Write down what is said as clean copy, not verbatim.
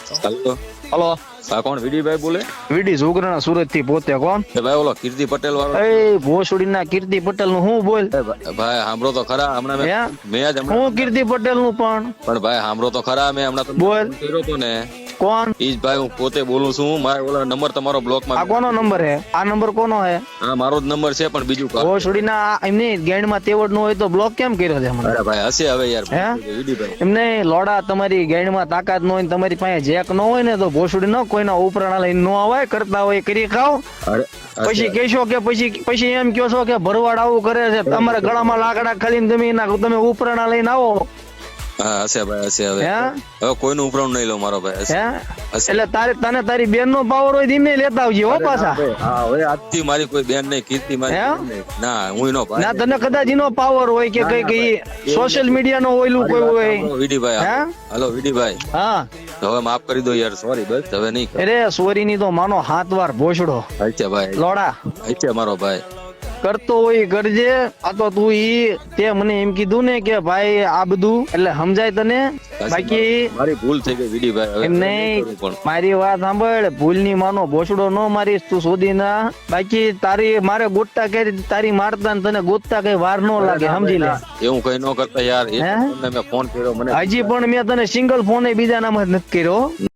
Hello, hello, આ કોણ વિડીભાઈ બોલે? વીડી જોગરાણા સુરત થી પોતે કોણ? એ ભાઈ ઓલો કીર્તિ પટેલ વાળો. એ ભોસડી ના કીર્તિ પટેલ નું હું બોલ? ભાઈ સાંભળો તો ખરા, હમણાં હે? મેં જ હું કીર્તિ પટેલ નું પણ ભાઈ સાંભળો તો ખરા, મેં હમણાં તમને બોલ. ફોન કર્યો તો ને, કોણ? ઈ જ ભાઈ હું પોતે બોલું છું. મારે ઓલો નંબર તમારો બ્લોક આ માં. કોનો નંબર હે? આ નંબર કોનો હે? હા મારો જ નંબર છે, પણ બીજું કાંઈ. ભોસડી ના એમની ગેંડ માં તેવડ નું હોય તો બ્લોક કેમ કર્યો છે મને? અરે ભાઈ હશે હવે યાર. હે? વિડીભાઈ એમને લોડા તમારી ગેંડ માં તાકાત ન હોય ને તમારી પાસે જેક ન હોય ને તો ભોસડી ન કોઈના ઉપરાણા લઈને ન આવાય, કરતા હોય કરી ખાવ. અરે પછી કહેશો કે પછી એમ કહો છો કે ભરવાડ આવું કરે છે, તમારા ગળામાં લાકડા ખાલી તમે ઉપરાણા લઈને આવો. હા હશે ભાઈ હશે. હવે હે? હવે કોઈનું ઉપરાણું નહીં લઉં મારો ભાઈ. હશે. હે? એટલે તને તારી બેન નો પાવર હોય ધીમે લેતા આવજે હો પાછા. હા હવે આજથી મારી કોઈ બેન નહીં, કીર્તિ મારી હે? બેન નહીં. ના હું નો ભાઈ. ના તને કદાચ એનો પાવર હોય કે કઈ સોશિયલ મીડિયા નો હોયલું કોઈ હોય. વિડીભાઈ હે? હલો વિડીભાઈ, હા હવે માફ કરી દો યાર, સોરી બસ હવે નહીં. અરે સોરી ની તો માનો 7 વાર ભોસડો અચ્છા ભાઈ, લોડા અચ્છા મારો ભાઈ. કરતો હોય કરજે. આ તો તું તે મને એમ કીધું ને કે ભાઈ આ બધું એટલે સમજાય તને. બાકી મારી ભૂલ થઈ ગઈ વિડીભાઈ, હવે એમ નહીં, મારી વાત સાંભળ, ભૂલ ની માનો ભોસડો ન મારીશ તું શોધી ના. બાકી તારી મારે ગોતતા કરી તારી મારતા ને તને ગોતતા કઈ વાર ન લાગે, સમજી લે. એવું કઈ ન કરતા યાર. હે? મેં ફોન કર્યો મને. હજી પણ મેં તને સિંગલ ફોન બીજા નામ જ નથી કર્યો.